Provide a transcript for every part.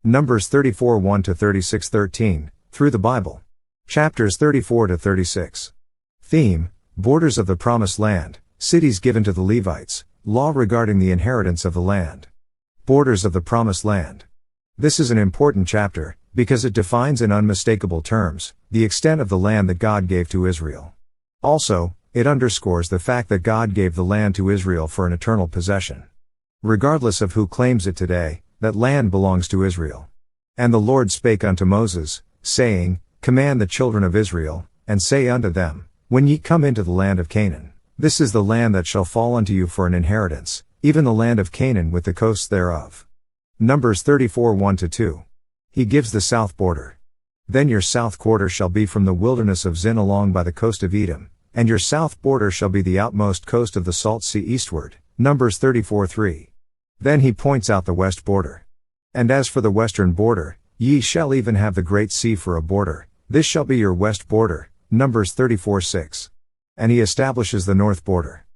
Numbers 34 1-36 13, through the Bible. Chapters 34-36. Theme: Borders of the Promised Land, cities given to the Levites, law regarding the inheritance of the land. Borders of the Promised Land. This is an important chapter, because it defines in unmistakable terms the extent of the land that God gave to Israel. Also, it underscores the fact that God gave the land to Israel for an eternal possession. Regardless of who claims it today, that land belongs to Israel. And the Lord spake unto Moses, saying, Command the children of Israel, and say unto them, When ye come into the land of Canaan, this is the land that shall fall unto you for an inheritance, even the land of Canaan with the coasts thereof. Numbers 34 1-2. He gives the south border. Then your south quarter shall be from the wilderness of Zin along by the coast of Edom, and your south border shall be the outmost coast of the salt sea eastward. Numbers 34 3. Then he points out the west border. And as for the western border, ye shall even have the great sea for a border, this shall be your west border. Numbers 34 6. And he establishes the north border.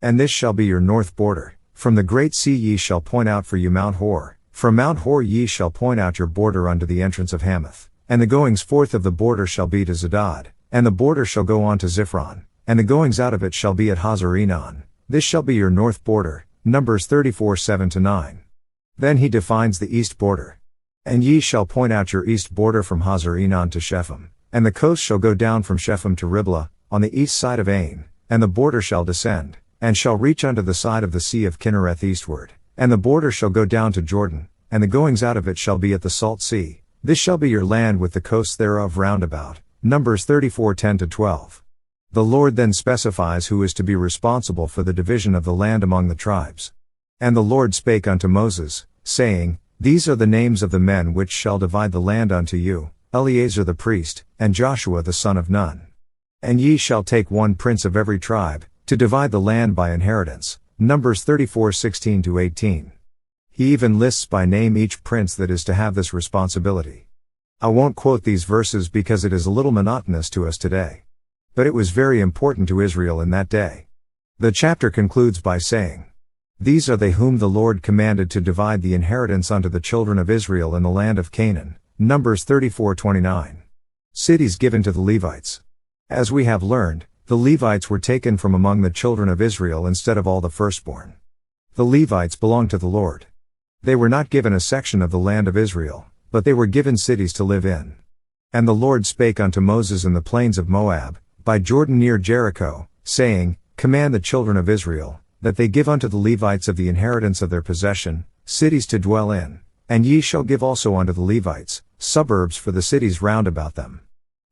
And this shall be your north border, from the great sea ye shall point out for you Mount Hor, from Mount Hor ye shall point out your border unto the entrance of Hamath, and the goings forth of the border shall be to Zedad, and the border shall go on to Ziphron, and the goings out of it shall be at Hazar-Enon, this shall be your north border. Numbers 34 7-9. Then he defines the east border. And ye shall point out your east border from Hazar-Enon to Shephem, and the coast shall go down from Shephem to Riblah, on the east side of Ain, and the border shall descend, and shall reach unto the side of the sea of Kinnereth eastward, and the border shall go down to Jordan, and the goings out of it shall be at the salt sea, this shall be your land with the coasts thereof round about. Numbers 34 10-12. The Lord then specifies who is to be responsible for the division of the land among the tribes. And the Lord spake unto Moses, saying, These are the names of the men which shall divide the land unto you, Eleazar the priest, and Joshua the son of Nun. And ye shall take one prince of every tribe, to divide the land by inheritance. Numbers 34 16-18. He even lists by name each prince that is to have this responsibility. I won't quote these verses because it is a little monotonous to us today. But it was very important to Israel in that day. The chapter concludes by saying, These are they whom the Lord commanded to divide the inheritance unto the children of Israel in the land of Canaan. Numbers 34:29. Cities given to the Levites. As we have learned, the Levites were taken from among the children of Israel instead of all the firstborn. The Levites belonged to the Lord. They were not given a section of the land of Israel, but they were given cities to live in. And the Lord spake unto Moses in the plains of Moab, by Jordan near Jericho, saying, Command the children of Israel, that they give unto the Levites of the inheritance of their possession, cities to dwell in, and ye shall give also unto the Levites, suburbs for the cities round about them.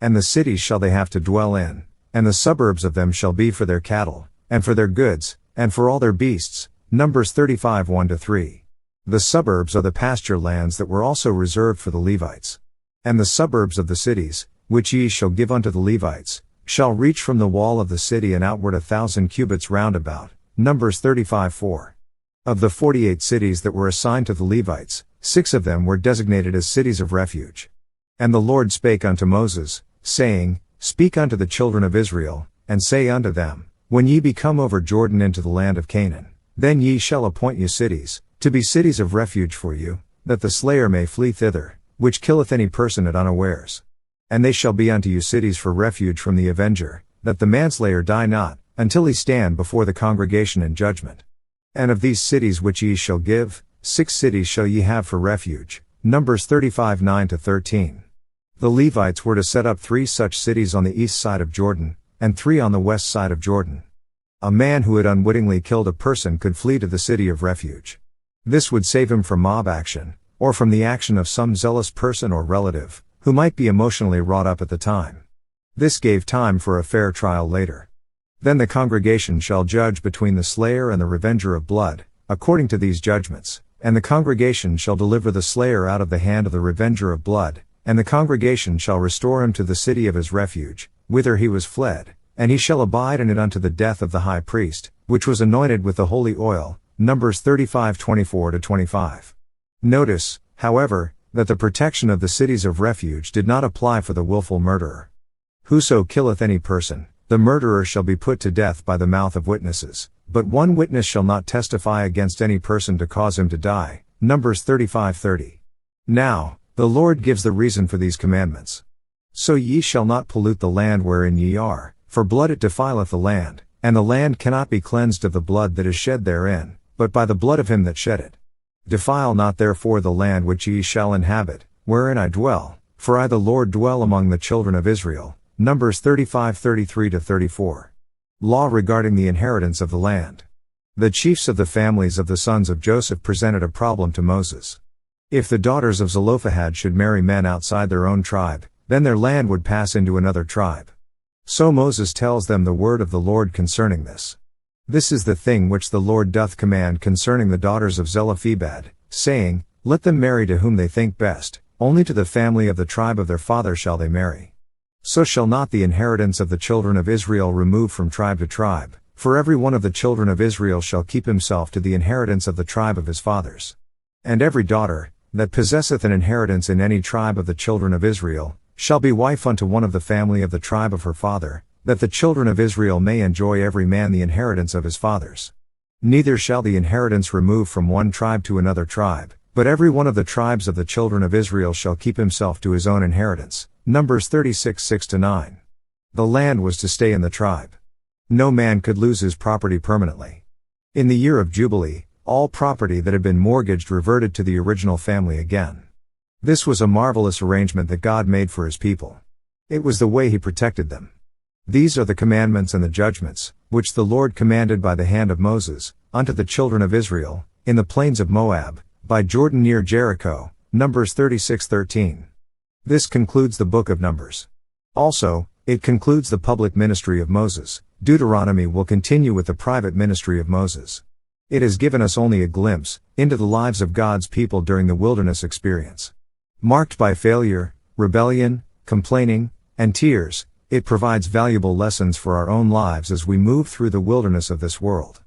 And the cities shall they have to dwell in, and the suburbs of them shall be for their cattle, and for their goods, and for all their beasts. Numbers 35 1-3. The suburbs are the pasture lands that were also reserved for the Levites. And the suburbs of the cities, which ye shall give unto the Levites, shall reach from the wall of the city and outward 1,000 cubits round about. Numbers 35 4. Of the 48 cities that were assigned to the Levites, 6 of them were designated as cities of refuge. And the Lord spake unto Moses, saying, Speak unto the children of Israel, and say unto them, When ye be come over Jordan into the land of Canaan, then ye shall appoint you cities, to be cities of refuge for you, that the slayer may flee thither, which killeth any person at unawares. And they shall be unto you cities for refuge from the avenger, that the manslayer die not, until he stand before the congregation in judgment. And of these cities which ye shall give, 6 cities shall ye have for refuge. Numbers 35 9-13. The Levites were to set up 3 such cities on the east side of Jordan, and 3 on the west side of Jordan. A man who had unwittingly killed a person could flee to the city of refuge. This would save him from mob action, or from the action of some zealous person or relative, who might be emotionally wrought up at the time. This gave time for a fair trial later. Then the congregation shall judge between the slayer and the revenger of blood, according to these judgments, and the congregation shall deliver the slayer out of the hand of the revenger of blood, and the congregation shall restore him to the city of his refuge, whither he was fled, and he shall abide in it unto the death of the high priest, which was anointed with the holy oil. Numbers 35 24-25. Notice, however, that the protection of the cities of refuge did not apply for the willful murderer. Whoso killeth any person, the murderer shall be put to death by the mouth of witnesses, but one witness shall not testify against any person to cause him to die. Numbers 35:30. Now, the Lord gives the reason for these commandments. So ye shall not pollute the land wherein ye are, for blood it defileth the land, and the land cannot be cleansed of the blood that is shed therein, but by the blood of him that shed it. Defile not therefore the land which ye shall inhabit, wherein I dwell, for I the Lord dwell among the children of Israel. Numbers 35:33-34. Law regarding the inheritance of the land. The chiefs of the families of the sons of Joseph presented a problem to Moses. If the daughters of Zelophehad should marry men outside their own tribe, then their land would pass into another tribe. So Moses tells them the word of the Lord concerning this. This is the thing which the Lord doth command concerning the daughters of Zelophehad, saying, Let them marry to whom they think best, only to the family of the tribe of their father shall they marry. So shall not the inheritance of the children of Israel remove from tribe to tribe, for every one of the children of Israel shall keep himself to the inheritance of the tribe of his fathers. And every daughter, that possesseth an inheritance in any tribe of the children of Israel, shall be wife unto one of the family of the tribe of her father, that the children of Israel may enjoy every man the inheritance of his fathers. Neither shall the inheritance remove from one tribe to another tribe, but every one of the tribes of the children of Israel shall keep himself to his own inheritance. Numbers 36:6-9. The land was to stay in the tribe. No man could lose his property permanently. In the year of Jubilee, all property that had been mortgaged reverted to the original family again. This was a marvelous arrangement that God made for his people. It was the way he protected them. These are the commandments and the judgments, which the Lord commanded by the hand of Moses, unto the children of Israel, in the plains of Moab, by Jordan near Jericho. Numbers 36:13. This concludes the book of Numbers. Also, it concludes the public ministry of Moses. Deuteronomy will continue with the private ministry of Moses. It has given us only a glimpse into the lives of God's people during the wilderness experience. Marked by failure, rebellion, complaining, and tears, it provides valuable lessons for our own lives as we move through the wilderness of this world.